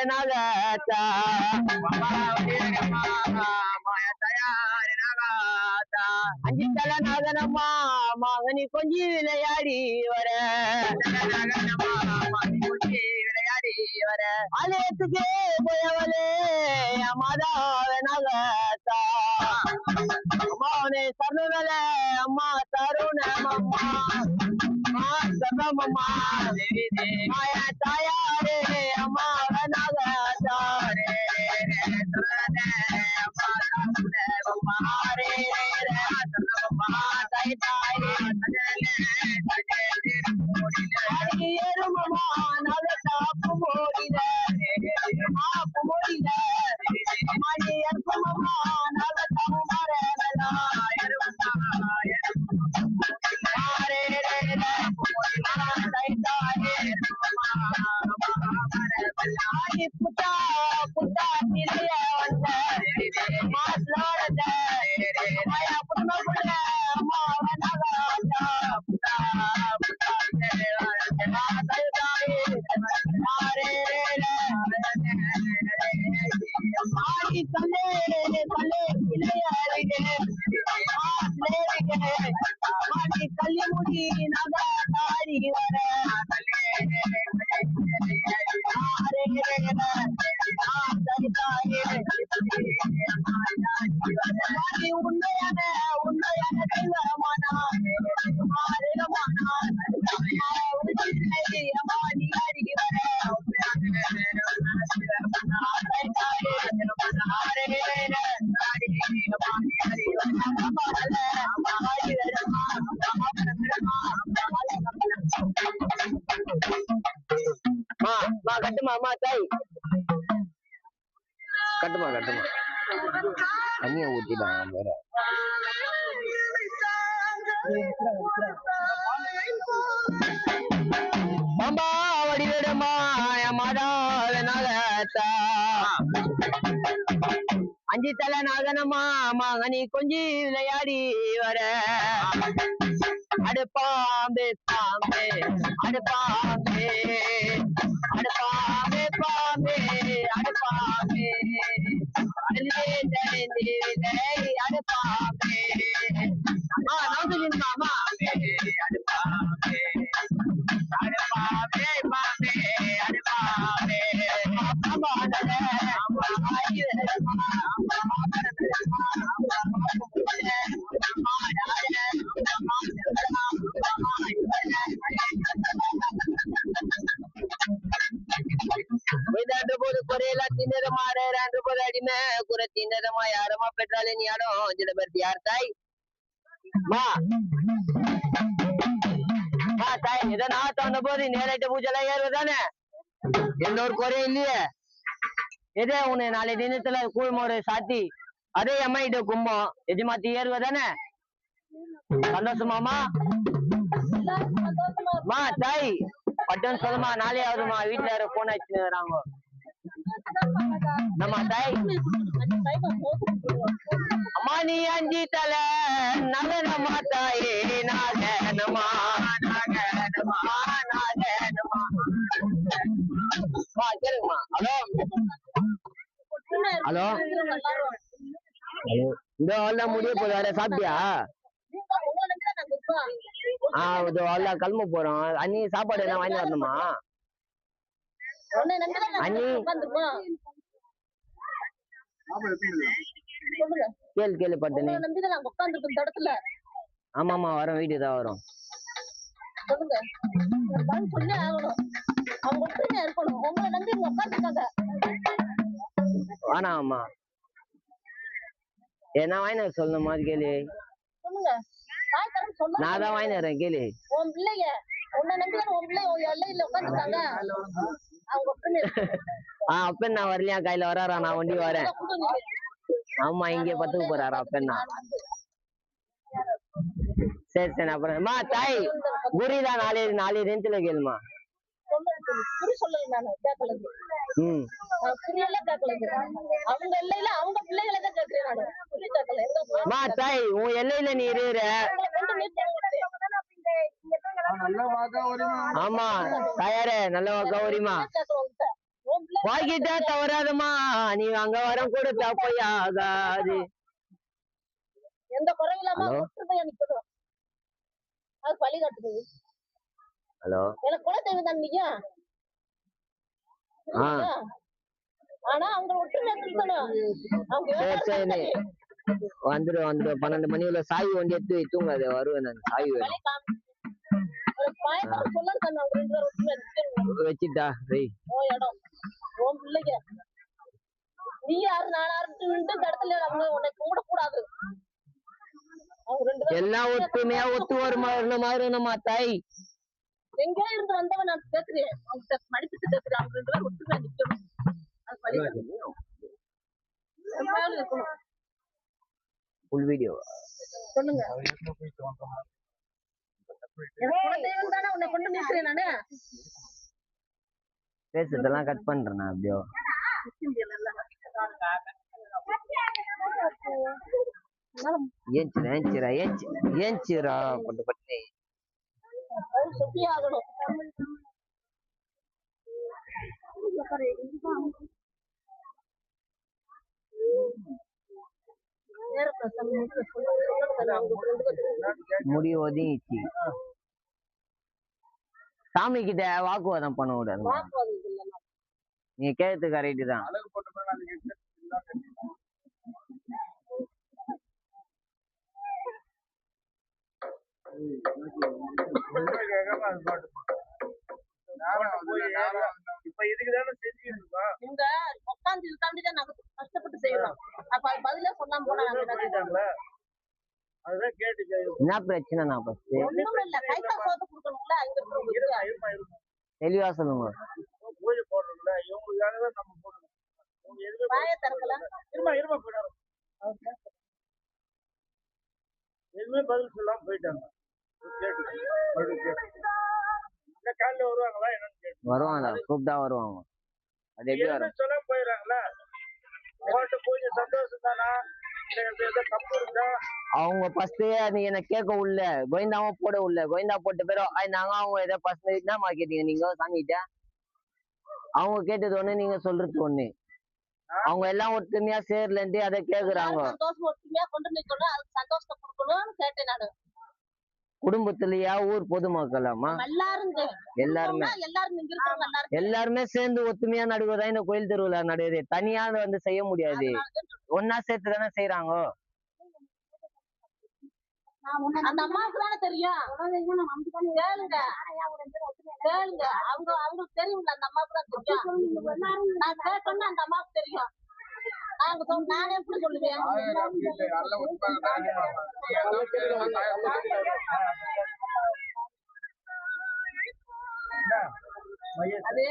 நாகத்தா அஞ்சு தலை நாகனம்மா மகனி கொஞ்சி விளையாடி வர ஆலயத்துக்கே போயவளே மாதாவ நாகத்தா அம்மாவனே சரணல அம்மா தருணமம்மா சரணமம்மா மாயா தாயாரே அம்மாவ நாகத்தாரே ஏறுமம்மா நல சாப்பு மோடில சாப்பு மோடில மணி ஏற்பமம்மா நல சமரா புத்தா புத்தா திரைய வந்த மாசோட மாயா புண்ண புள்ள மாடி கல்லே கல்லே மாடி கல்லி முடி நகா தாடி வர உண்மையான உண்மையான தெய்வமானா கட்டுமா அம்மா தாய் கட்டுமா கட்டுமா தண்ணிய ஊத்திட்டாங்க வேற மாமா வடிவேடமா மாதாவ நாகத்தா அஞ்சு தலை நாகனம்மா மகனி கொஞ்சி விளையாடி வர அடுப்பாம்பே பாம்பே அடுப்பாம்பே அடுப்பாம்பே பாம்பே அடுப்பாம்பே அடுப்பாம்பே மாமா அடுப்பாம்பே அடுப்பாம்பே பாம்பே அடுப்பாம்பே குறையில தின்னதமா போது அடிமை குறை தின்னதமா யாரமா பெற்றாலே நீ யாரும் சில பேர் யார் தாய் தாய் இதை நாத்து வந்த போது நேரிட்ட பூஜை ஏறுவதானே எந்த ஒரு குறையும் இல்லையே எதே உன்னை நாளை தினத்துல கூழ்மோரை சாத்தி அதே அம்மாயிட்ட கும்பம் எஜமாத்தி ஏறுவதானே சந்தோஷமாமா தாய் பட்டன் சொல்லுமா நாளே ஆகுதுமா வீட்டுல யாரும் போன் வச்சுக்கிறாங்க நம்ம தாய் அம்மா நீ அஞ்சி தலை நகனமா தாயே நாகனமா நாகனமா நாகனமா கேளுங்கம்மா ஹலோ ஹலோ இந்த எல்லாம் முடிய போது வேற சாப்பிட்டியா இது எல்லாம் கிளம்ப போறோம் அன்னி சாப்பாடு என்ன வாங்கி வரணுமா அண்ணி கேளு கேளு பட்டனே ஆமாமா வரோம் வீட்டுக்கு தான் வரோம் வேணாமா என்ன வாங்கி சொல்லணுமா கேளு நான் தான் வாங்கி வரேன் கேளு அப்ப நான் வரலையா கையில வராரா நான் ஒண்டி வரேன் ஆமா இங்க பத்துக்கு போறாரா அப்பன்னா சரி சரி அப்புறமா தாய் குரிதான் நாலு ரெண்டுல கேளுமா தாய் உன் எல்லையில நீ இருக்கிற ஆமா தாயாரே நல்ல வாக்கா உரிமா வாங்கிட்டா தவறாதம்மா நீ அங்க வரம் கூட தப்பையாகாது. எந்த குறையும் இல்லாம ஒற்றுமையா நிக்கணும். அது பழி காட்டுது. ஹலோ எனக்கு குலதெய்வம் தான் நீங்க. ஆனா அவங்க ஒற்றுமையா இருக்கணும். சரி சரி வந்துடும் 12 மணி உள்ள சாய் வண்டி எடுத்து தூங்காது வருவேன் நான். சாய் வச்சுட்டா இடம் உன் பிள்ளைங்க நீ யாரு நானாருன்னு இந்த இடத்துல உன்னை கும்பிடக்கூடாது. எல்லாம் ஒத்துமையா ஒத்து வரணுமா தாய்? எங்கே இருந்து வந்தவன் நான் கேட்கிறேன். மடிப்பிட்டு கேட்கிறேன். அவங்க 2 பேரும் ஒத்துமையா நிக்கணும். ஃபுல் வீடியோ சொல்லுங்க. குலதெய்வம் தானே உன்னை கொண்டு நிற்கிறேன் நானு. பேசுறதெல்லாம் கட் பண்றேன் நான் அப்படியோ. ஏஞ்சிரா கொண்டு பட்டு சொல்லி ஆகணும். முடி ஒதுங்கிச்சு. சாமி கிட்ட வாக்குவாதம் பண்ண கூடாது. நீங்க கேட்கறது கரெக்ட் தான். இப்ப இதுக்குதானே இவங்க உட்காந்து தாண்டிதான் நாங்க கஷ்டப்பட்டு செய்யறோம். அப்ப அது பதிலே சொல்லாம போனாங்க. அதுதான் கேட்டு என்ன பிரச்சனை நான் ஃபர்ஸ்ட் ஒண்ணும் இல்ல. கைத்தா சோத்து கொடுக்கணும்ல. தெளிவா சொல்லுங்க. பூஜை போடுறோம்ல இவங்களுக்காக தான் நம்ம போடுறோம். வாயை திறக்கல. இருமா போயிடாரு. எதுவுமே பதில் சொல்லாம போயிட்டாங்க. காலைல வருவாங்களா என்னன்னு கேட்டு வருவாங்க. கூப்பிட்டா வருவாங்க. அது எப்படி வரும்? சொல்லாம போயிடறாங்களா? பூஜை சந்தோஷம் தானா? அவங்க ஃபர்ஸ்ட் நீ என்ன கேட்க உள்ள கோவிந்தாவும் போட உள்ள கோவிந்தா போட்ட பேரும் நாங்க அவங்க ஏதோ ஃபர்ஸ்ட் என்னமா கேட்டீங்க நீங்க சாமிகிட்ட? அவங்க கேட்டது ஒண்ணு நீங்க சொல்றது ஒண்ணு. அவங்க எல்லாம் ஒற்றுமையா சேரலன்ட்டு அதை கேக்குறாங்க. ஒற்றுமையா கொண்டு நிக்கணும். அதுக்கு சந்தோஷத்தை கொடுக்கணும்னு கேட்டேன் நானு. குடும்பத்திலயா ஊர் பொதுமக்களாமா எல்லாருமே சேர்ந்து ஒத்துமையா நடுவதா இந்த கோயில் திருவிழா நடுவது. தனியா வந்து செய்ய முடியாது. ஒன்னா சேர்த்து தானே செய்யறாங்க. அந்த அம்மாவுக்கு தானே தெரியும். கேளுங்க அவங்க அவங்களுக்கு தெரியும்ல. அந்த அம்மாவுக்கு தான் தெரியும். நான் கேட்டோம்னா அந்த அம்மாவுக்கு தெரியும். நானே எப்படி சொல்லுவேன்? அது